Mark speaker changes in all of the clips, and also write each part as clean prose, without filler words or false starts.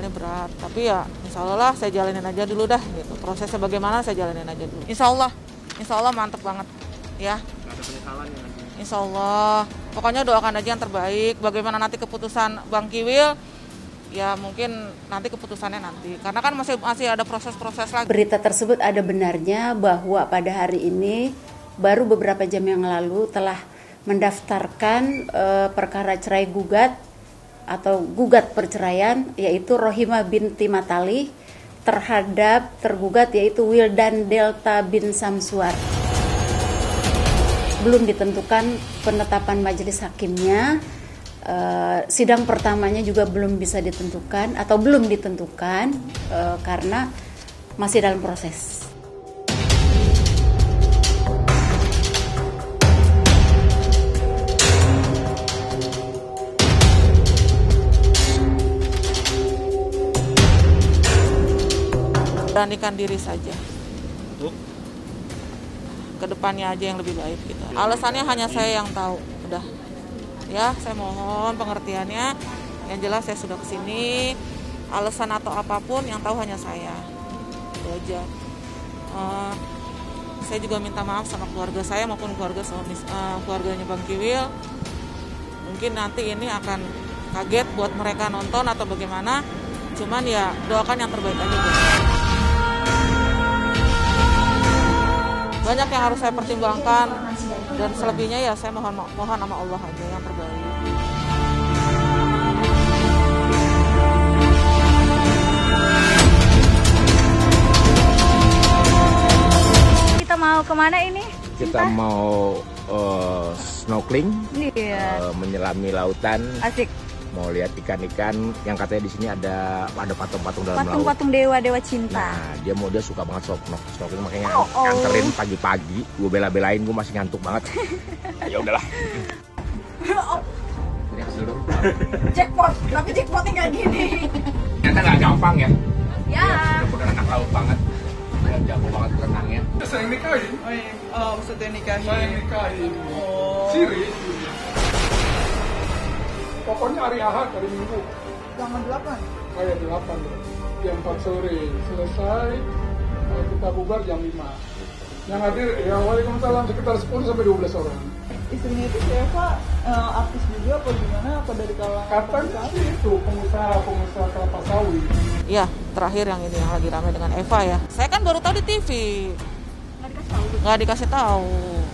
Speaker 1: ini berat, tapi ya insya Allah lah saya jalanin aja dulu dah gitu. Prosesnya bagaimana saya jalanin aja dulu. Insya Allah mantep banget ya.
Speaker 2: Nggak ada penyesalan ya nanti.
Speaker 1: Insya Allah, pokoknya doakan aja yang terbaik. Bagaimana nanti keputusan Bang Kiwil, ya mungkin nanti keputusannya nanti. Karena kan masih ada proses-proses lagi.
Speaker 3: Berita tersebut ada benarnya bahwa pada hari ini baru beberapa jam yang lalu telah mendaftarkan perkara cerai gugat atau gugat perceraian, yaitu Rohimah binti Matali terhadap tergugat yaitu Wildan Delta bin Samsuar. Belum ditentukan penetapan majelis hakimnya, sidang pertamanya juga belum bisa ditentukan atau belum ditentukan karena masih dalam proses.
Speaker 1: Beranikan diri saja. Kedepannya aja yang lebih baik gitu. Alasannya hanya saya yang tahu. Udah. Ya, saya mohon pengertiannya. Yang jelas saya sudah kesini. Alasan atau apapun yang tahu hanya saya. Itu aja. Saya juga minta maaf sama keluarga saya maupun keluarganya Bang Kiwil. Mungkin nanti ini akan kaget buat mereka nonton atau bagaimana. Cuman ya doakan yang terbaik aja. Banyak yang harus saya pertimbangkan dan selebihnya ya saya mohon sama Allah aja yang terbaik.
Speaker 4: Kita mau kemana ini?
Speaker 5: Kita mau snorkeling, menyelami lautan.
Speaker 4: Asik.
Speaker 5: Mau lihat ikan-ikan yang katanya di sini ada patung-patung dalam laut.
Speaker 4: Patung-patung dewa cinta.
Speaker 5: Nah, dia suka banget snorkeling, makanya nganterin pagi-pagi. Gue bela-belain, gue masih ngantuk banget. Ya udahlah.
Speaker 4: Jackpot, tapi jackpotnya nggak gini.
Speaker 5: Ternyata nggak gampang ya.
Speaker 4: Ya.
Speaker 5: Udah anak laut banget. Dan jago banget berenangnya.
Speaker 6: Saya yang nikahin.
Speaker 1: Maksudnya nikahin.
Speaker 6: Saya yang nikahin. Siri. Pokoknya hari Ahad, hari Minggu.
Speaker 1: Jam 8.
Speaker 6: Kayak 8. Jam 4 sore. Selesai, kita bubar jam 5. Yang hadir, ya waalaikumsalam, sekitar 10 sampai 12 orang.
Speaker 1: Istrinya itu si Eva artis juga apa gimana? Apa dari kalangan?
Speaker 6: Katanya sih itu pengusaha kelapa sawit.
Speaker 1: Iya, terakhir yang ini yang lagi ramai dengan Eva ya. Saya kan baru tahu di TV. Nggak dikasih tahu.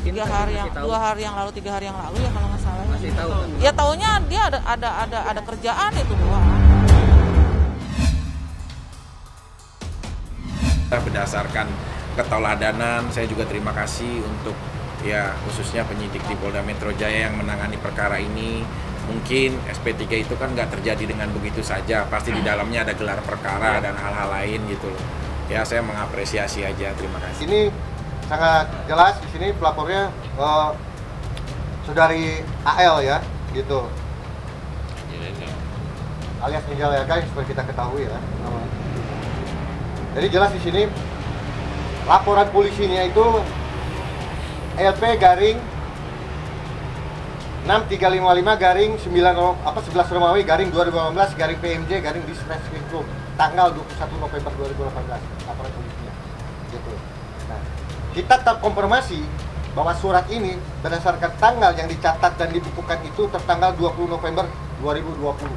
Speaker 1: 2 hari yang lalu 3 hari yang lalu ya kalau nggak salah.
Speaker 2: Masih tahu.
Speaker 1: Ya taunya dia ada kerjaan itu doang.
Speaker 7: Berdasarkan keteladanan, saya juga terima kasih untuk ya khususnya penyidik di Polda Metro Jaya yang menangani perkara ini. Mungkin SP3 itu kan nggak terjadi dengan begitu saja, pasti di dalamnya ada gelar perkara dan hal-hal lain gitu loh. Ya saya mengapresiasi aja, terima kasih.
Speaker 8: Ini sangat jelas di sini pelapornya saudari AL ya, gitu. Alias Angel ya guys, supaya kita ketahui ya. Jadi jelas di sini laporan polisinya itu LP garing 6355 garing 11 Romawi garing 2018 garing PMJ garing Dispeskrim tanggal 21 November 2018 laporan polisinya gitu. Nah, kita terkonfirmasi bahwa surat ini berdasarkan tanggal yang dicatat dan dibukukan itu tertanggal 20 November 2020.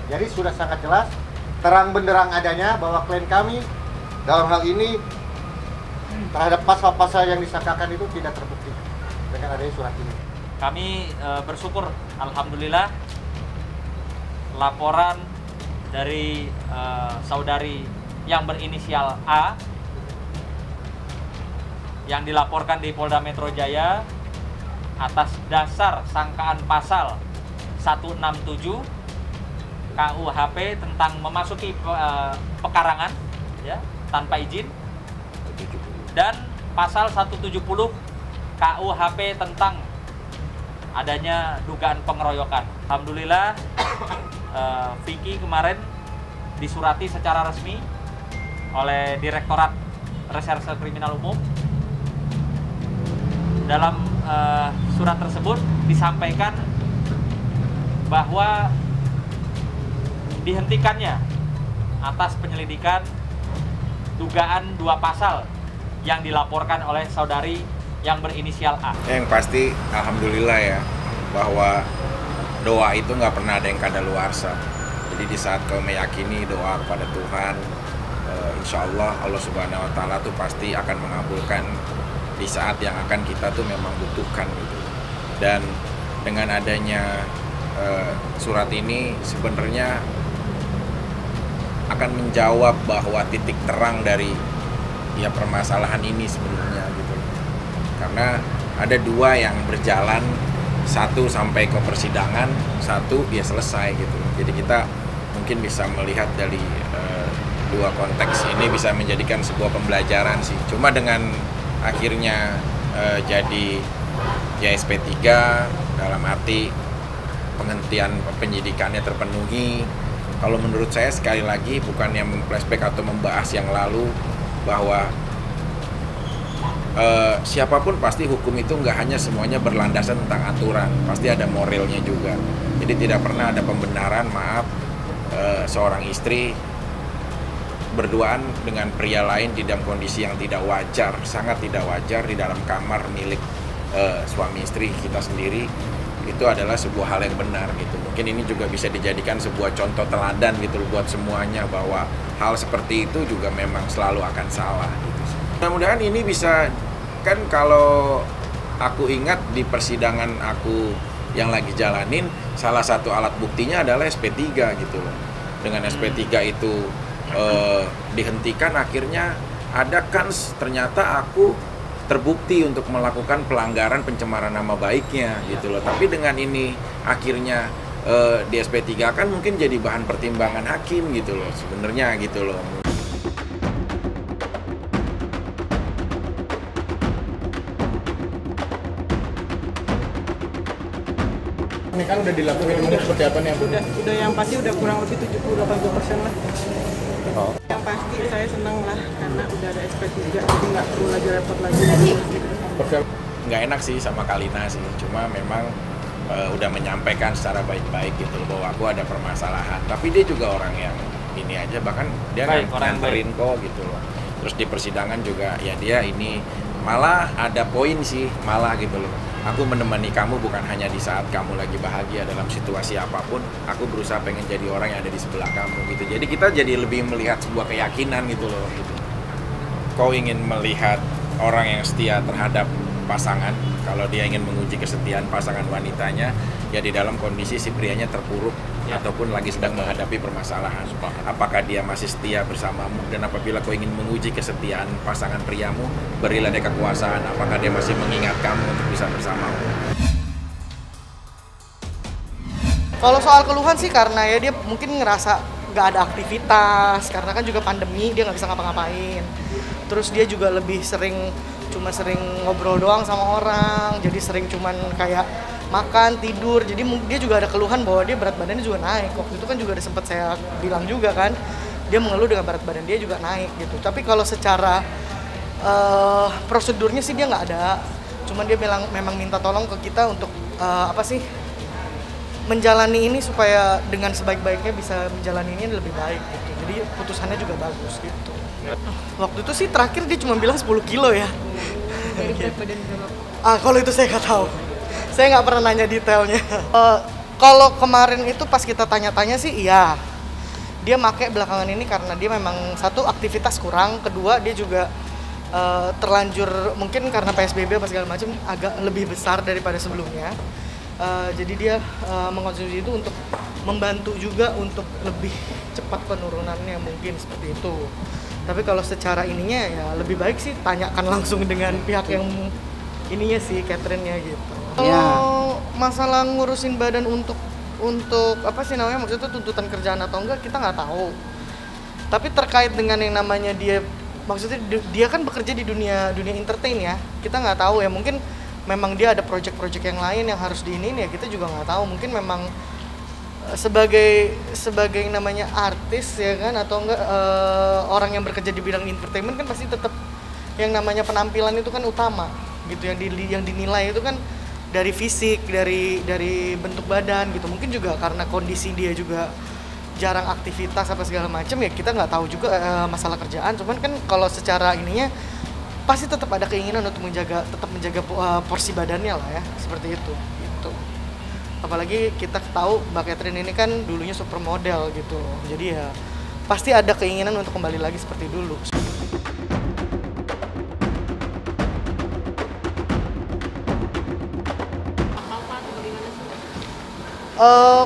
Speaker 8: Jadi sudah sangat jelas, terang benderang adanya bahwa klien kami dalam hal ini terhadap pasal-pasal yang disangkakan itu tidak terbukti dengan adanya surat ini.
Speaker 9: Kami bersyukur, alhamdulillah, laporan dari saudari yang berinisial A yang dilaporkan di Polda Metro Jaya atas dasar sangkaan pasal 167 KUHP tentang memasuki pekarangan ya tanpa izin, dan pasal 170 KUHP tentang adanya dugaan pengeroyokan. Alhamdulillah Vicky kemarin disurati secara resmi oleh Direktorat Reserse Kriminal Umum. Dalam surat tersebut disampaikan bahwa dihentikannya atas penyelidikan dugaan 2 pasal yang dilaporkan oleh saudari yang berinisial A.
Speaker 7: Yang pasti alhamdulillah ya, bahwa doa itu nggak pernah ada yang kadaluarsa. Jadi di saat kau meyakini doa kepada Tuhan, insya Allah Allah Subhanahu Wa Taala tuh pasti akan mengabulkan di saat yang akan kita tuh memang butuhkan gitu. Dan dengan adanya surat ini sebenarnya akan menjawab bahwa titik terang dari ya permasalahan ini sebenarnya gitu. Karena ada 2 yang berjalan, 1 sampai ke persidangan, 1 ya selesai gitu. Jadi kita mungkin bisa melihat dari 2 konteks ini bisa menjadikan sebuah pembelajaran sih. Cuma dengan akhirnya jadi ya SP3 dalam arti penghentian penyidikannya terpenuhi. Kalau menurut saya sekali lagi bukannya memflashback atau membahas yang lalu, bahwa siapapun pasti hukum itu nggak hanya semuanya berlandasan tentang aturan, pasti ada moralnya juga. Jadi tidak pernah ada pembenaran, maaf, seorang istri berduaan dengan pria lain di dalam kondisi yang tidak wajar, sangat tidak wajar di dalam kamar milik suami istri kita sendiri, itu adalah sebuah hal yang benar gitu. Mungkin ini juga bisa dijadikan sebuah contoh teladan gitu buat semuanya, bahwa hal seperti itu juga memang selalu akan salah gitu. Mudah-mudahan ini bisa, kan kalau aku ingat di persidangan aku yang lagi jalanin, salah satu alat buktinya adalah SP3 gitu loh. Dengan SP3 itu dihentikan, akhirnya ada kans ternyata aku terbukti untuk melakukan pelanggaran pencemaran nama baiknya gitu loh. Tapi dengan ini akhirnya di SP3 kan mungkin jadi bahan pertimbangan hakim gitu loh sebenarnya gitu loh.
Speaker 6: Ini kan udah dilakukan, ini seperti apa nih Bu?
Speaker 2: Udah yang pasti udah kurang lebih 70-80% lah.
Speaker 6: Oh.
Speaker 2: Yang pasti saya senang lah karena udah ada SP3, jadi nggak perlu lagi repot lagi.
Speaker 7: Nggak enak sih sama Kalina sih, cuma memang udah menyampaikan secara baik-baik gitu loh, bahwa aku ada permasalahan. Tapi dia juga orang yang ini aja, bahkan dia nganterin kok gitu loh. Terus di persidangan juga ya dia ini malah ada poin sih, malah gitu loh. Aku menemani kamu bukan hanya di saat kamu lagi bahagia, dalam situasi apapun, aku berusaha pengen jadi orang yang ada di sebelah kamu gitu. Jadi kita jadi lebih melihat sebuah keyakinan gitu loh gitu. Kau ingin melihat orang yang setia terhadap pasangan, kalau dia ingin menguji kesetiaan pasangan wanitanya, ya di dalam kondisi si prianya terpuruk ataupun lagi sedang menghadapi permasalahan. Apakah dia masih setia bersamamu, dan apabila kau ingin menguji kesetiaan pasangan priamu, berilah dia kekuasaan. Apakah dia masih mengingat kamu untuk bisa bersamamu?
Speaker 2: Kalau soal keluhan sih karena ya dia mungkin ngerasa nggak ada aktivitas, karena kan juga pandemi, dia nggak bisa ngapa-ngapain. Terus dia juga lebih sering ngobrol doang sama orang, jadi sering cuman kayak makan, tidur. Jadi dia juga ada keluhan bahwa dia berat badannya juga naik. Waktu itu kan juga ada sempat saya bilang juga kan, dia mengeluh dengan berat badan dia juga naik gitu. Tapi kalau secara prosedurnya sih dia nggak ada. Cuman dia bilang memang minta tolong ke kita untuk menjalani ini supaya dengan sebaik-baiknya bisa menjalani ini lebih baik gitu. Jadi putusannya juga bagus gitu. Waktu itu sih terakhir dia cuma bilang 10 kilo ya. Dari berat badan berapa? Kalau itu saya nggak tahu. Saya nggak pernah nanya detailnya. Kalau kemarin itu pas kita tanya-tanya sih iya. Dia pakai belakangan ini karena dia memang satu aktivitas kurang, kedua dia juga terlanjur mungkin karena PSBB apa segala macam agak lebih besar daripada sebelumnya. Jadi dia mengkonsumsi itu untuk membantu juga untuk lebih cepat penurunannya mungkin seperti itu. Tapi kalau secara ininya ya lebih baik sih tanyakan langsung dengan pihak yang ininya sih, catering-nya gitu. Kalau masalah ngurusin badan untuk maksudnya tuntutan kerjaan atau enggak kita nggak tahu. Tapi terkait dengan yang namanya dia, maksudnya dia kan bekerja di dunia entertain ya, kita nggak tahu ya, mungkin memang dia ada project-project yang lain yang harus diinin ya, kita juga nggak tahu. Mungkin memang sebagai yang namanya artis ya kan, atau enggak orang yang bekerja di bidang entertainment kan pasti tetap yang namanya penampilan itu kan utama gitu, yang dinilai itu kan dari fisik, dari bentuk badan gitu. Mungkin juga karena kondisi dia juga jarang aktivitas apa segala macam, ya kita nggak tahu juga masalah kerjaan. Cuman kan kalau secara ininya pasti tetap ada keinginan untuk tetap menjaga porsi badannya lah ya, seperti itu gitu. Apalagi kita tahu Mbak Catherine ini kan dulunya supermodel gitu, jadi ya pasti ada keinginan untuk kembali lagi seperti dulu.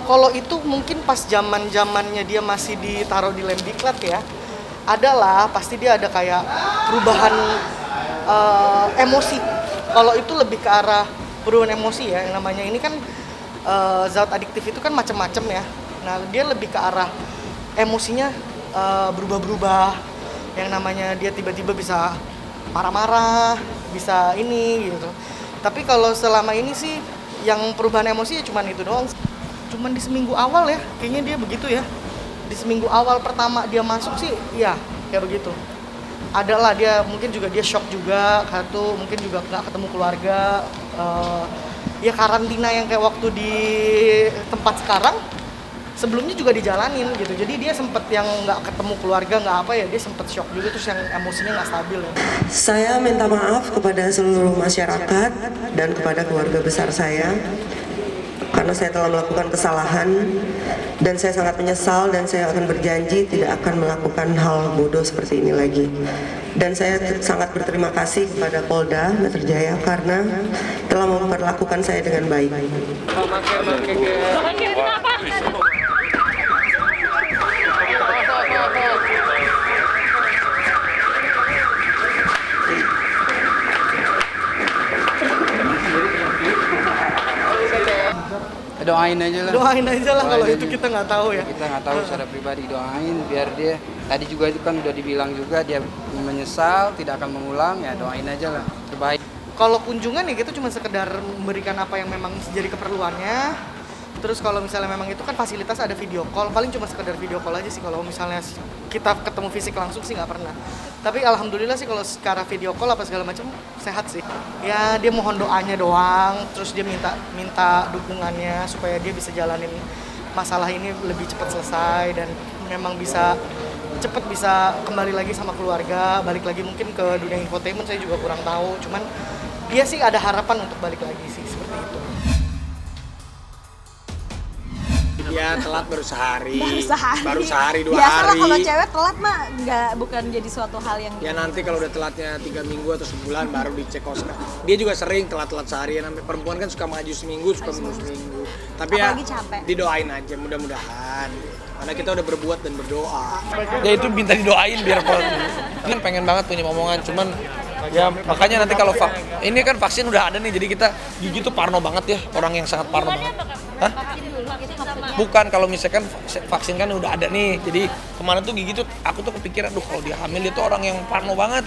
Speaker 2: Kalau itu mungkin pas zamannya dia masih ditaruh di lem diklat ya, adalah pasti dia ada kayak perubahan emosi. Kalau itu lebih ke arah perubahan emosi ya, yang namanya ini kan zat adiktif itu kan macam-macam ya. Nah dia lebih ke arah emosinya berubah-berubah, yang namanya dia tiba-tiba bisa marah-marah, bisa ini gitu. Tapi kalau selama ini sih yang perubahan emosi ya cuman itu doang. Cuman di seminggu awal ya, kayaknya dia begitu ya. Di seminggu awal pertama dia masuk sih, iya kayak begitu. Adalah dia mungkin juga dia shock juga, satu mungkin juga nggak ketemu keluarga. Ya karantina yang kayak waktu di tempat sekarang, sebelumnya juga dijalanin gitu. Jadi dia sempet yang nggak ketemu keluarga, nggak apa ya, dia sempet shock juga, terus yang emosinya nggak stabil ya.
Speaker 10: Saya minta maaf kepada seluruh masyarakat dan kepada keluarga besar saya karena saya telah melakukan kesalahan dan saya sangat menyesal, dan saya akan berjanji tidak akan melakukan hal bodoh seperti ini lagi. Dan saya sangat berterima kasih kepada Polda Metro Jaya karena telah memperlakukan saya dengan baik.
Speaker 11: Doain aja lah.
Speaker 2: Doain aja lah, kalau itu kita nggak tahu ya.
Speaker 11: Kita nggak tahu secara pribadi, doain biar dia, tadi juga itu kan udah dibilang juga dia menyesal, tidak akan mengulang, ya doain aja lah, terbaik.
Speaker 2: Kalau kunjungan ya kita cuma sekedar memberikan apa yang memang jadi keperluannya. Terus kalau misalnya memang itu kan fasilitas ada video call, paling cuma sekedar video call aja sih. Kalau misalnya kita ketemu fisik langsung sih nggak pernah. Tapi alhamdulillah sih kalau secara video call apa segala macam sehat sih. Ya dia mohon doanya doang, terus dia minta dukungannya supaya dia bisa jalanin masalah ini lebih cepat selesai dan memang bisa cepat bisa kembali lagi sama keluarga, balik lagi mungkin ke dunia infotainment. Saya juga kurang tahu, cuman dia sih ada harapan untuk balik lagi sih, seperti itu.
Speaker 12: Ya telat baru sehari.
Speaker 4: Baru
Speaker 12: sehari 2 hari.
Speaker 4: Biasalah kalau cewek telat mah bukan jadi suatu hal yang.
Speaker 12: Ya nanti kalau udah telatnya 3 minggu atau sebulan baru dicek Oscar. Dia juga sering telat-telat seharian. Perempuan kan suka maju seminggu, suka mundur seminggu. Tapi
Speaker 4: apalagi
Speaker 12: ya
Speaker 4: capek.
Speaker 12: Didoain aja, mudah-mudahan. Karena kita udah berbuat dan berdoa.
Speaker 13: Ya itu minta didoain biar ini pengen banget punya omongan, cuman ya makanya nanti kalau ini kan vaksin udah ada nih, jadi kita gigi tuh parno banget ya, orang yang sangat parno banget. Hah? Bukan, kalau misalkan vaksin kan udah ada nih, jadi kemarin tuh gigi tuh aku tuh kepikiran, kalau dia hamil dia tuh orang yang parno banget,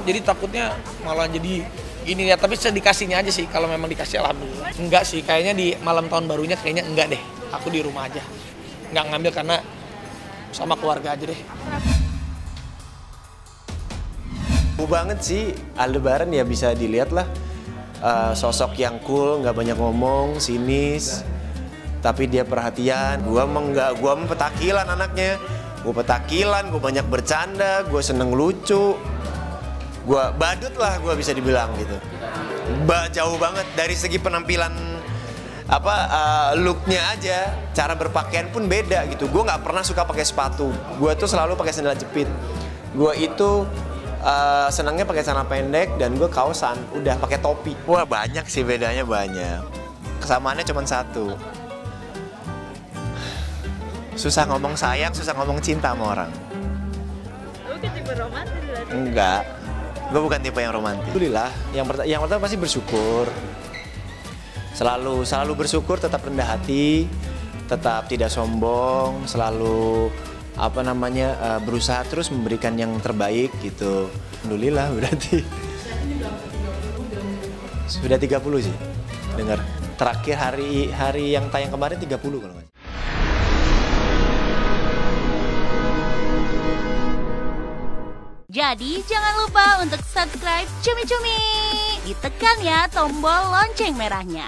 Speaker 13: jadi takutnya malah jadi gini ya. Tapi saya dikasihnya aja sih, kalau memang dikasih alhamdulillah. Enggak sih, kayaknya di malam tahun barunya kayaknya enggak deh, aku di rumah aja, nggak ngambil karena sama keluarga aja deh.
Speaker 14: Banget sih, Aldebaran ya bisa dilihat lah, sosok yang cool, nggak banyak ngomong, sinis, tapi dia perhatian. Gua petakilan anaknya, gue petakilan, gue banyak bercanda, gue seneng lucu, gue badut lah, gue bisa dibilang gitu. Jauh banget dari segi penampilan looknya aja, cara berpakaian pun beda gitu. Gue nggak pernah suka pakai sepatu, gue tuh selalu pakai sandal jepit. Gue itu senangnya pakai celana pendek dan gue kaosan, udah pakai topi. Wah banyak sih, bedanya banyak. Kesamaannya cuma satu, susah ngomong sayang, susah ngomong cinta sama orang.
Speaker 4: Lu kan tipe romantis berarti?
Speaker 14: Enggak, gue bukan tipe yang romantis. Alhamdulillah, yang pertama pasti bersyukur. Selalu bersyukur, tetap rendah hati, tetap tidak sombong, selalu berusaha terus memberikan yang terbaik gitu. Alhamdulillah berarti. Sudah 30 sih, dengar. Terakhir hari yang tayang kemarin 30 kalau nggak.
Speaker 15: Jadi jangan lupa untuk subscribe Cumi Cumi. Ditekan ya tombol lonceng merahnya.